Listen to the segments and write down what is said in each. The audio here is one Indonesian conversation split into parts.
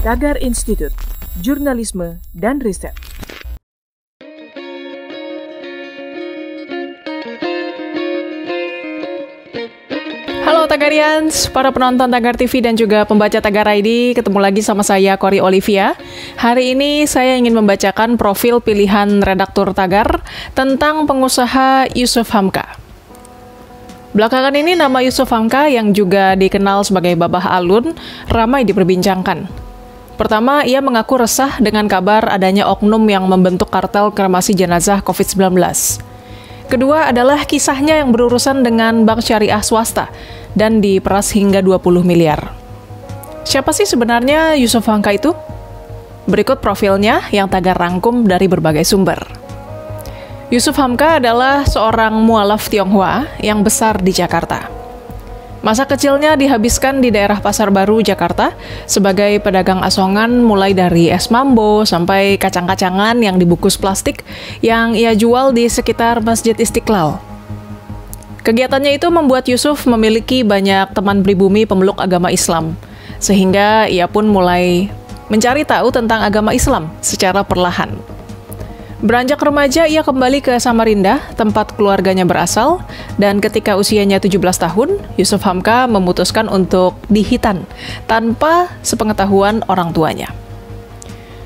Tagar Institut, Jurnalisme dan Riset. Halo Tagarians, para penonton Tagar TV dan juga pembaca Tagar ID, ketemu lagi sama saya Kori Olivia. Hari ini saya ingin membacakan profil pilihan redaktur Tagar tentang pengusaha Yusuf Hamka. Belakangan ini nama Yusuf Hamka yang juga dikenal sebagai Babah Alun ramai diperbincangkan. Pertama, ia mengaku resah dengan kabar adanya oknum yang membentuk kartel kremasi jenazah COVID-19. Kedua adalah kisahnya yang berurusan dengan bank syariah swasta dan diperas hingga 20 miliar. Siapa sih sebenarnya Yusuf Hamka itu? Berikut profilnya yang Tagar rangkum dari berbagai sumber. Yusuf Hamka adalah seorang mualaf Tionghoa yang besar di Jakarta. Masa kecilnya dihabiskan di daerah Pasar Baru, Jakarta, sebagai pedagang asongan mulai dari es mambo sampai kacang-kacangan yang dibungkus plastik yang ia jual di sekitar Masjid Istiqlal. Kegiatannya itu membuat Yusuf memiliki banyak teman pribumi pemeluk agama Islam, sehingga ia pun mulai mencari tahu tentang agama Islam secara perlahan. Beranjak remaja, ia kembali ke Samarinda, tempat keluarganya berasal, dan ketika usianya 17 tahun, Yusuf Hamka memutuskan untuk dihitan, tanpa sepengetahuan orang tuanya.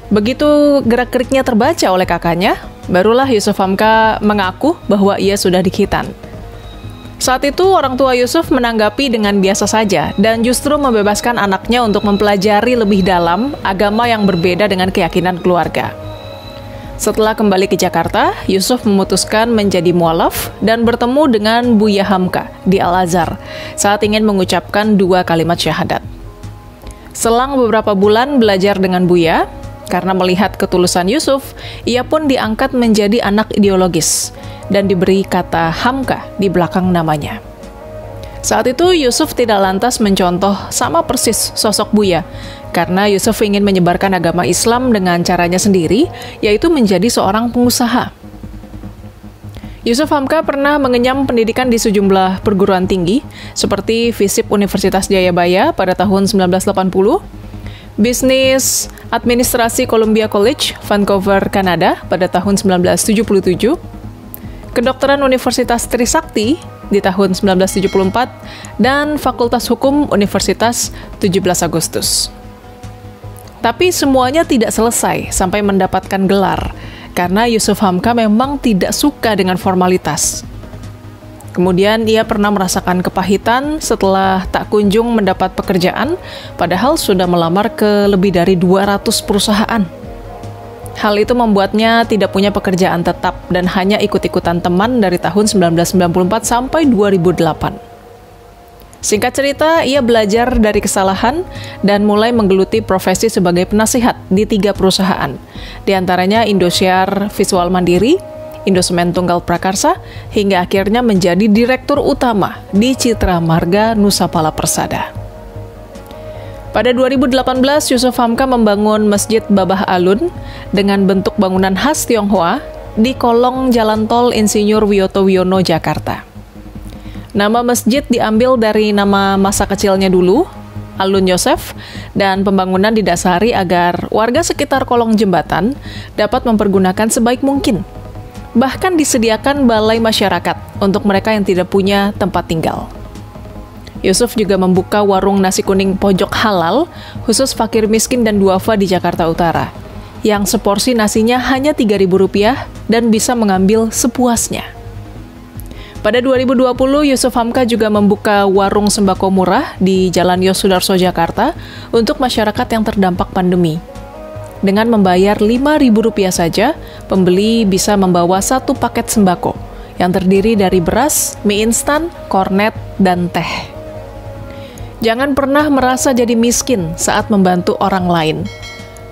Begitu gerak-geriknya terbaca oleh kakaknya, barulah Yusuf Hamka mengaku bahwa ia sudah dihitan. Saat itu, orang tua Yusuf menanggapi dengan biasa saja, dan justru membebaskan anaknya untuk mempelajari lebih dalam agama yang berbeda dengan keyakinan keluarga. Setelah kembali ke Jakarta, Yusuf memutuskan menjadi mualaf dan bertemu dengan Buya Hamka di Al-Azhar saat ingin mengucapkan 2 kalimat syahadat. Selang beberapa bulan belajar dengan Buya, karena melihat ketulusan Yusuf, ia pun diangkat menjadi anak ideologis dan diberi kata Hamka di belakang namanya. Saat itu Yusuf tidak lantas mencontoh sama persis sosok Buya, karena Yusuf ingin menyebarkan agama Islam dengan caranya sendiri, yaitu menjadi seorang pengusaha. Yusuf Hamka pernah mengenyam pendidikan di sejumlah perguruan tinggi, seperti FISIP Universitas Jayabaya pada tahun 1980, Bisnis Administrasi Columbia College, Vancouver, Kanada pada tahun 1977, Kedokteran Universitas Trisakti di tahun 1974, dan Fakultas Hukum Universitas 17 Agustus. Tapi semuanya tidak selesai sampai mendapatkan gelar, karena Yusuf Hamka memang tidak suka dengan formalitas. Kemudian ia pernah merasakan kepahitan setelah tak kunjung mendapat pekerjaan, padahal sudah melamar ke lebih dari 200 perusahaan. Hal itu membuatnya tidak punya pekerjaan tetap dan hanya ikut-ikutan teman dari tahun 1994 sampai 2008. Singkat cerita, ia belajar dari kesalahan dan mulai menggeluti profesi sebagai penasihat di 3 perusahaan, di antaranya Indosiar Visual Mandiri, Indosemen Tunggal Prakarsa, hingga akhirnya menjadi direktur utama di Citra Marga Nusapala Persada. Pada 2018, Yusuf Hamka membangun Masjid Babah Alun dengan bentuk bangunan khas Tionghoa di kolong Jalan Tol Insinyur Wiyoto Wiono, Jakarta. Nama masjid diambil dari nama masa kecilnya dulu, Alun Yosef, dan pembangunan didasari agar warga sekitar kolong jembatan dapat mempergunakan sebaik mungkin. Bahkan disediakan balai masyarakat untuk mereka yang tidak punya tempat tinggal. Yusuf juga membuka warung nasi kuning pojok halal khusus fakir miskin dan duafa di Jakarta Utara, yang seporsi nasinya hanya Rp3.000 dan bisa mengambil sepuasnya. Pada 2020, Yusuf Hamka juga membuka warung sembako murah di Jalan Yosudarso, Jakarta untuk masyarakat yang terdampak pandemi. Dengan membayar Rp5.000 saja, pembeli bisa membawa 1 paket sembako yang terdiri dari beras, mie instan, kornet, dan teh. Jangan pernah merasa jadi miskin saat membantu orang lain.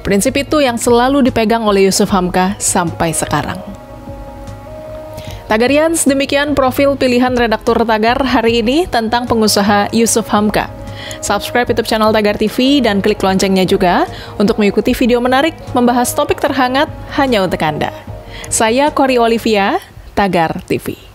Prinsip itu yang selalu dipegang oleh Yusuf Hamka sampai sekarang. Tagarians, demikian profil pilihan redaktur Tagar hari ini tentang pengusaha Yusuf Hamka. Subscribe YouTube channel Tagar TV dan klik loncengnya juga untuk mengikuti video menarik membahas topik terhangat hanya untuk Anda. Saya Kori Olivia, Tagar TV.